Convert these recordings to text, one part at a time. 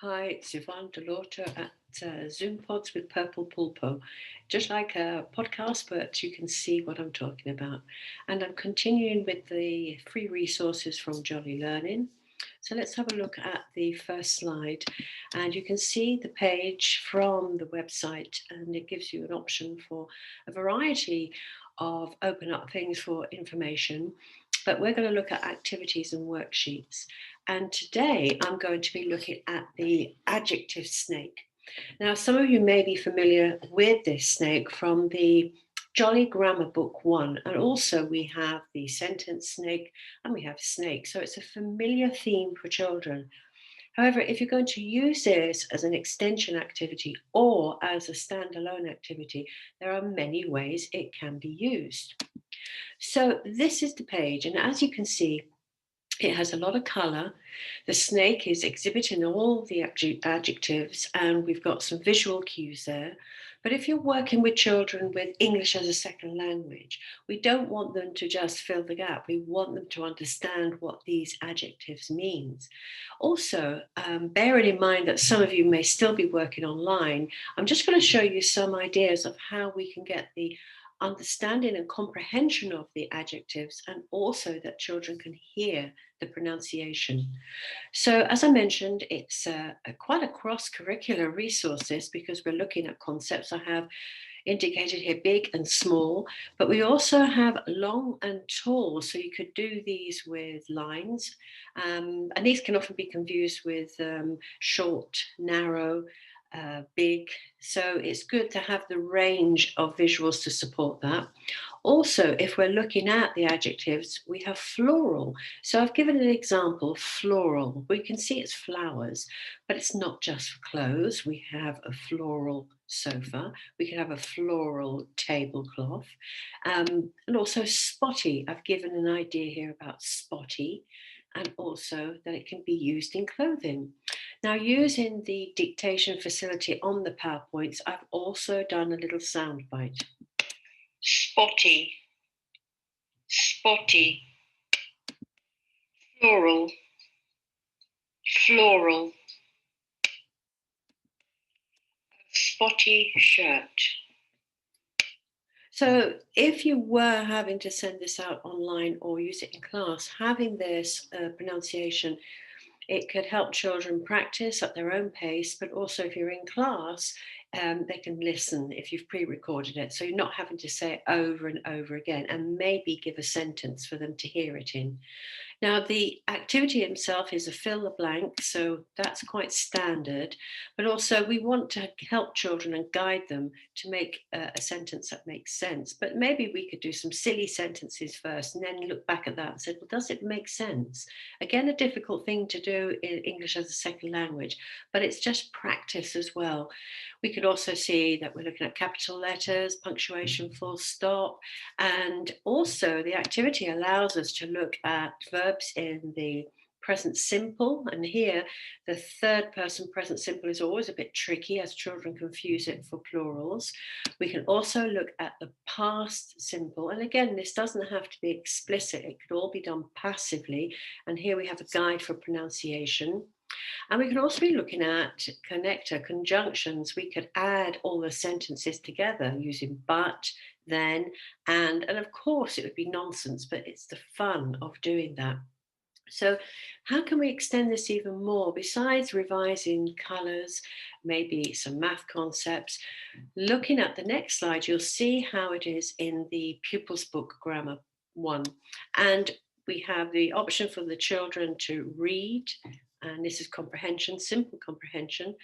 Hi, it's Yvonne Dalorto at Zoompods with Purple Pulpo. Just like a podcast, but you can see what I'm talking about. And I'm continuing with the free resources from Jolly Learning. So let's have a look at the first slide. And you can see the page from the website, and it gives you an option for a variety of open up things for information. But we're going to look at activities and worksheets. And today I'm going to be looking at the adjective snake. Now, some of you may be familiar with this snake from the Jolly Grammar Book 1, and also we have the sentence snake and we have snake. So it's a familiar theme for children. However, if you're going to use this as an extension activity or as a standalone activity, there are many ways it can be used. So this is the page, and as you can see, it has a lot of colour. The snake is exhibiting all the adjectives, and we've got some visual cues there. But if you're working with children with English as a second language, we don't want them to just fill the gap. We want them to understand what these adjectives means. Also, bearing in mind that some of you may still be working online, I'm just going to show you some ideas of how we can get the understanding and comprehension of the adjectives, and also that children can hear the pronunciation. So, as I mentioned, it's quite a cross-curricular resource, this, because we're looking at concepts. I have indicated here big and small, but we also have long and tall. So you could do these with lines, and these can often be confused with short, narrow, big. So it's good to have the range of visuals to support that. Also, if we're looking at the adjectives, we have floral. So I've given an example, floral. We can see it's flowers, but it's not just for clothes. We have a floral sofa. We can have a floral tablecloth. And also spotty. I've given an idea here about spotty, and also that it can be used in clothing. Now, using the dictation facility on the PowerPoints, I've also done a little sound bite. Spotty, spotty, floral, floral, spotty shirt. So if you were having to send this out online or use it in class, having this pronunciation, it could help children practice at their own pace, but also if you're in class, they can listen if you've pre-recorded it. So you're not having to say it over and over again, and maybe give a sentence for them to hear it in. Now, the activity itself is a fill the blank, so that's quite standard. But also, we want to help children and guide them to make a sentence that makes sense. But maybe we could do some silly sentences first and then look back at that and say, well, does it make sense? Again, a difficult thing to do in English as a second language, but it's just practice as well. We could also see that we're looking at capital letters, punctuation, full stop, and also the activity allows us to look at verbs in the present simple. And here, the third person present simple is always a bit tricky as children confuse it for plurals. We can also look at the past simple. And again, this doesn't have to be explicit, it could all be done passively. And here we have a guide for pronunciation. And we could also be looking at connector conjunctions. We could add all the sentences together using but, then, and of course it would be nonsense, but it's the fun of doing that. So how can we extend this even more? Besides revising colours, maybe some math concepts, looking at the next slide, you'll see how it is in the Pupils Book Grammar 1. And we have the option for the children to read, and this is comprehension, simple comprehension.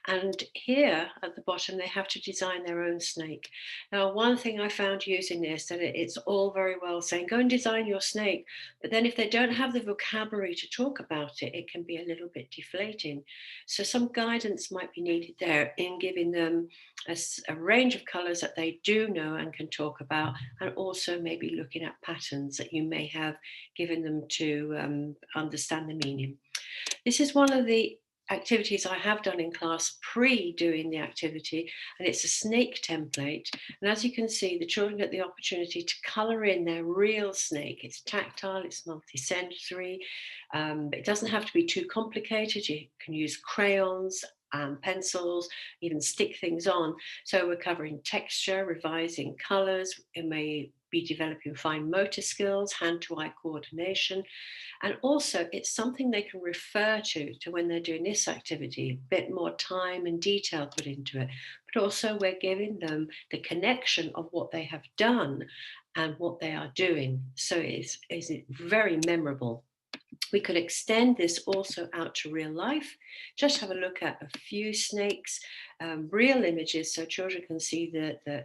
And here at the bottom, they have to design their own snake. Now, one thing I found using this, that it's all very well saying, go and design your snake. But then if they don't have the vocabulary to talk about it, it can be a little bit deflating. So some guidance might be needed there in giving them a range of colours that they do know and can talk about, and also maybe looking at patterns that you may have given them to understand the meaning. This is one of the activities I have done in class pre doing the activity, and it's a snake template. And as you can see, the children get the opportunity to colour in their real snake. It's tactile, it's multi-sensory. It doesn't have to be too complicated. You can use crayons, pencils, even stick things on. So we're covering texture, revising colours. It may be developing fine motor skills, hand to eye coordination, and also, it's something they can refer to when they're doing this activity, a bit more time and detail put into it. But also, we're giving them the connection of what they have done and what they are doing. So it's very memorable. We could extend this also out to real life. Just have a look at a few snakes, real images, so children can see the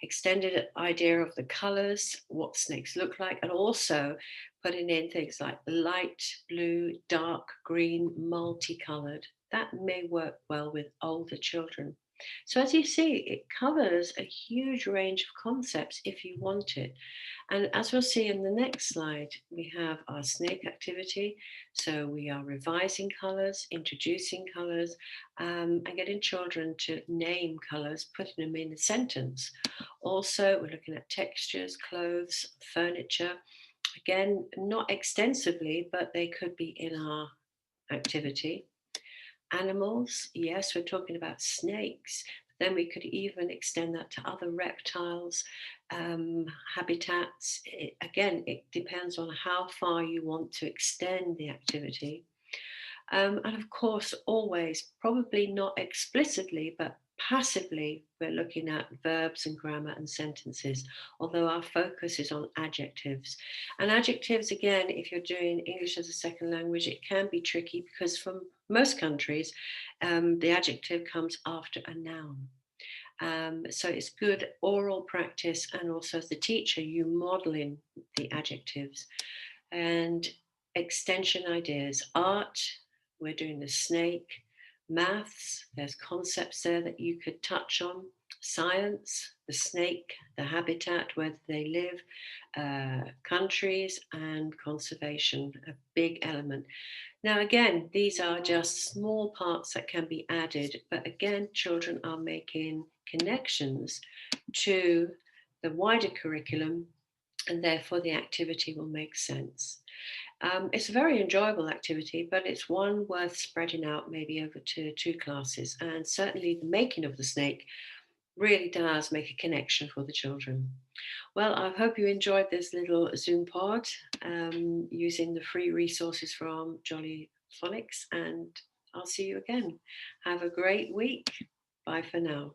extended idea of the colors, what snakes look like, and also putting in things like light blue, dark green, multicolored. That may work well with older children. So as you see, it covers a huge range of concepts if you want it. And as we'll see in the next slide, we have our snake activity. So we are revising colours, introducing colours, and getting children to name colours, putting them in a sentence. Also, we're looking at textures, clothes, furniture. Again, not extensively, but they could be in our activity. Animals, yes, we're talking about snakes. Then we could even extend that to other reptiles, habitats. Again, it depends on how far you want to extend the activity. And of course, always, probably not explicitly, but passively, we're looking at verbs and grammar and sentences, although our focus is on adjectives. And adjectives, again, if you're doing English as a second language, it can be tricky because from most countries, the adjective comes after a noun. So it's good oral practice, and also as the teacher, you modeling the adjectives. And extension ideas, art, we're doing the snake, maths, there's concepts there that you could touch on, science, the snake, the habitat, where they live, countries, and conservation, a big element. Now, again, these are just small parts that can be added, but again, children are making connections to the wider curriculum, and therefore the activity will make sense. It's a very enjoyable activity, but it's one worth spreading out maybe over two classes. And certainly the making of the snake really does make a connection for the children. Well, I hope you enjoyed this little Zoom pod using the free resources from Jolly Phonics, and I'll see you again. Have a great week. Bye for now.